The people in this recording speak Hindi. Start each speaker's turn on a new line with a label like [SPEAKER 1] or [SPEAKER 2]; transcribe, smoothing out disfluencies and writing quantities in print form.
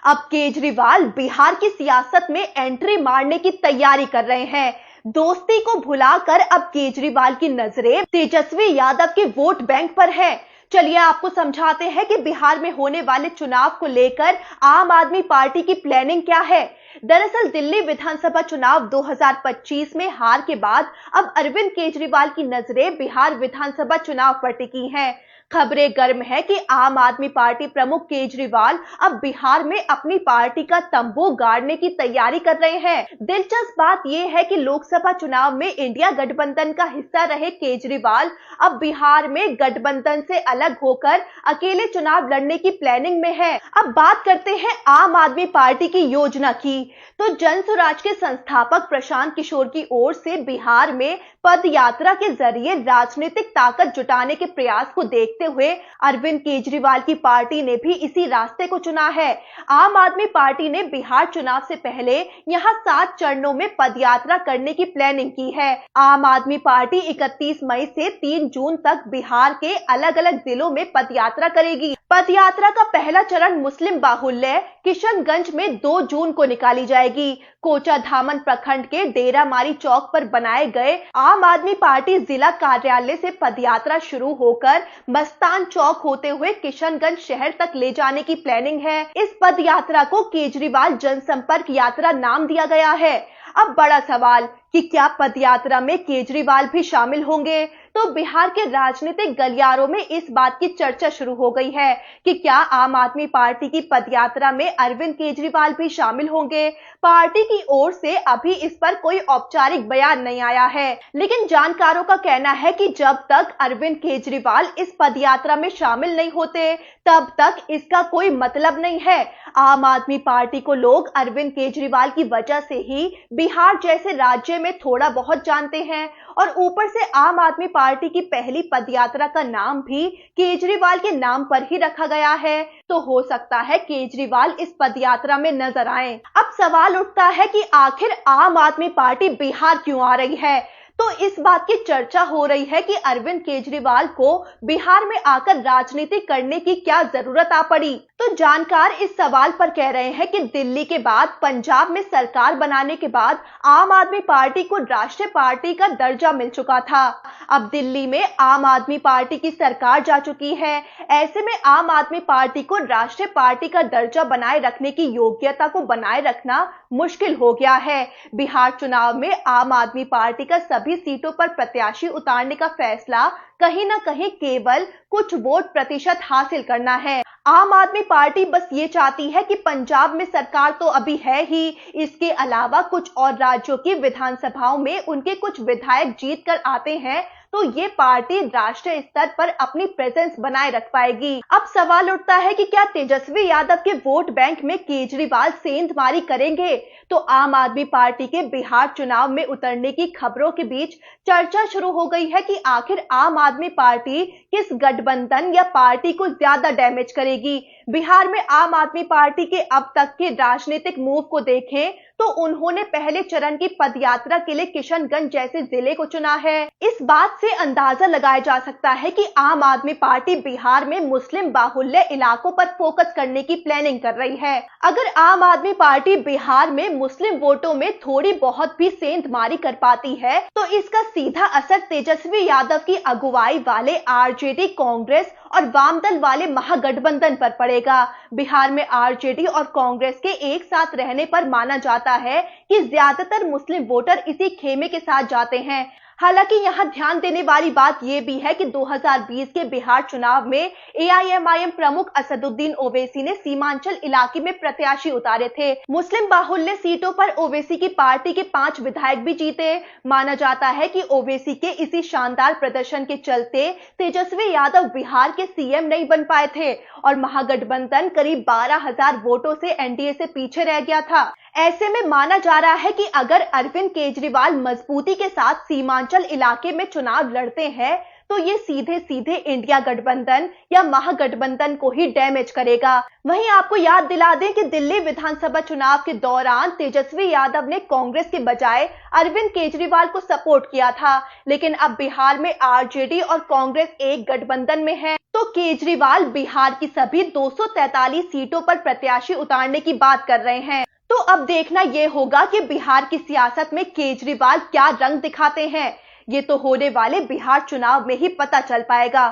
[SPEAKER 1] अब केजरीवाल बिहार की सियासत में एंट्री मारने की तैयारी कर रहे हैं। दोस्ती को भुलाकर अब केजरीवाल की नजरें तेजस्वी यादव के वोट बैंक पर है। चलिए आपको समझाते हैं कि बिहार में होने वाले चुनाव को लेकर आम आदमी पार्टी की प्लानिंग क्या है। दरअसल दिल्ली विधानसभा चुनाव 2025 में हार के बाद अब अरविंद केजरीवाल की नजरें बिहार विधानसभा चुनाव पर टिकी हैं। खबरें गर्म है कि आम आदमी पार्टी प्रमुख केजरीवाल अब बिहार में अपनी पार्टी का तंबू गाड़ने की तैयारी कर रहे हैं। दिलचस्प बात यह है कि लोकसभा चुनाव में इंडिया गठबंधन का हिस्सा रहे केजरीवाल अब बिहार में गठबंधन से अलग होकर अकेले चुनाव लड़ने की प्लानिंग में है। अब बात करते हैं आम आदमी पार्टी की योजना की, तो जन स्वराज के संस्थापक प्रशांत किशोर की ओर से बिहार में पद यात्रा के जरिए राजनीतिक ताकत जुटाने के प्रयास को देखते हुए अरविंद केजरीवाल की पार्टी ने भी इसी रास्ते को चुना है। आम आदमी पार्टी ने बिहार चुनाव से पहले यहां 7 चरणों में पदयात्रा करने की प्लानिंग की है। आम आदमी पार्टी 31 मई से 3 जून तक बिहार के अलग अलग जिलों में पदयात्रा करेगी। पदयात्रा का पहला चरण मुस्लिम बाहुल्य किशनगंज में 2 जून को निकाली जाएगी। कोचाधामन प्रखंड के डेरामारी चौक पर बनाए गए आम आदमी पार्टी जिला कार्यालय से पदयात्रा शुरू होकर मस्तान चौक होते हुए किशनगंज शहर तक ले जाने की प्लानिंग है। इस पदयात्रा को केजरीवाल जनसंपर्क यात्रा नाम दिया गया है। अब बड़ा सवाल कि क्या पदयात्रा में केजरीवाल भी शामिल होंगे? तो बिहार के राजनीतिक गलियारों में इस बात की चर्चा शुरू हो गई है कि क्या आम आदमी पार्टी की पदयात्रा में अरविंद केजरीवाल भी शामिल होंगे। पार्टी की ओर से अभी इस पर कोई औपचारिक बयान नहीं आया है, लेकिन जानकारों का कहना है कि जब तक अरविंद केजरीवाल इस पदयात्रा में शामिल नहीं होते तब तक इसका कोई मतलब नहीं है। आम आदमी पार्टी को लोग अरविंद केजरीवाल की वजह से ही बिहार जैसे राज्य में थोड़ा बहुत जानते हैं, और ऊपर से आम आदमी पार्टी की पहली पदयात्रा का नाम भी केजरीवाल के नाम पर ही रखा गया है, तो हो सकता है केजरीवाल इस पदयात्रा में नजर आए। अब सवाल उठता है कि आखिर आम आदमी पार्टी बिहार क्यों आ रही है। तो इस बात की चर्चा हो रही है कि अरविंद केजरीवाल को बिहार में आकर राजनीति करने की क्या जरूरत आ पड़ी। तो जानकार इस सवाल पर कह रहे हैं कि दिल्ली के बाद पंजाब में सरकार बनाने के बाद आम आदमी पार्टी को राष्ट्रीय पार्टी का दर्जा मिल चुका था। अब दिल्ली में आम आदमी पार्टी की सरकार जा चुकी है। ऐसे में आम आदमी पार्टी को राष्ट्रीय पार्टी का दर्जा बनाए रखने की योग्यता को बनाए रखना मुश्किल हो गया है। बिहार चुनाव में आम आदमी पार्टी का सभी सीटों पर प्रत्याशी उतारने का फैसला कहीं ना कहीं केवल कुछ वोट प्रतिशत हासिल करना है। आम आदमी पार्टी बस ये चाहती है कि पंजाब में सरकार तो अभी है ही, इसके अलावा कुछ और राज्यों की विधानसभाओं में उनके कुछ विधायक जीत कर आते हैं, तो ये पार्टी राष्ट्रीय स्तर पर अपनी प्रेजेंस बनाए रख पाएगी। अब सवाल उठता है कि क्या तेजस्वी यादव के वोट बैंक में केजरीवाल सेंधमारी करेंगे। तो आम आदमी पार्टी के बिहार चुनाव में उतरने की खबरों के बीच चर्चा शुरू हो गई है कि आखिर आम आदमी पार्टी किस गठबंधन या पार्टी को ज्यादा डैमेज करेगी। बिहार में आम आदमी पार्टी के अब तक के राजनीतिक मूव को देखें तो उन्होंने पहले चरण की पदयात्रा के लिए किशनगंज जैसे जिले को चुना है। इस बात से अंदाजा लगाया जा सकता है कि आम आदमी पार्टी बिहार में मुस्लिम बाहुल्य इलाकों पर फोकस करने की प्लानिंग कर रही है। अगर आम आदमी पार्टी बिहार में मुस्लिम वोटों में थोड़ी बहुत भी सेंधमारी कर पाती है तो इसका सीधा असर तेजस्वी यादव की अगुवाई वाले आरजेडी, कांग्रेस और वाम दल वाले महागठबंधन पर पड़ेगा। बिहार में आरजेडी और कांग्रेस के एक साथ रहने पर माना जाता है कि ज्यादातर मुस्लिम वोटर इसी खेमे के साथ जाते हैं। हालांकि यहाँ ध्यान देने वाली बात यह भी है कि 2020 के बिहार चुनाव में एआईएमआईएम प्रमुख असदुद्दीन ओवैसी ने सीमांचल इलाके में प्रत्याशी उतारे थे। मुस्लिम बाहुल्य सीटों पर ओवैसी की पार्टी के 5 विधायक भी जीते। माना जाता है कि ओवैसी के इसी शानदार प्रदर्शन के चलते तेजस्वी यादव बिहार के सीएम नहीं बन पाए थे और महागठबंधन करीब 12,000 वोटों से एनडीए से पीछे रह गया था। ऐसे में माना जा रहा है कि अगर अरविंद केजरीवाल मजबूती के साथ सीमांचल इलाके में चुनाव लड़ते हैं तो ये सीधे सीधे इंडिया गठबंधन या महागठबंधन को ही डैमेज करेगा। वहीं आपको याद दिला दें कि दिल्ली विधानसभा चुनाव के दौरान तेजस्वी यादव ने कांग्रेस के बजाय अरविंद केजरीवाल को सपोर्ट किया था, लेकिन अब बिहार में आरजेडी और कांग्रेस एक गठबंधन में है, तो तो केजरीवाल बिहार की सभी 243 सीटों पर प्रत्याशी उतारने की बात कर रहे हैं। तो अब देखना यह होगा कि बिहार की सियासत में केजरीवाल क्या रंग दिखाते हैं। ये तो होने वाले बिहार चुनाव में ही पता चल पाएगा।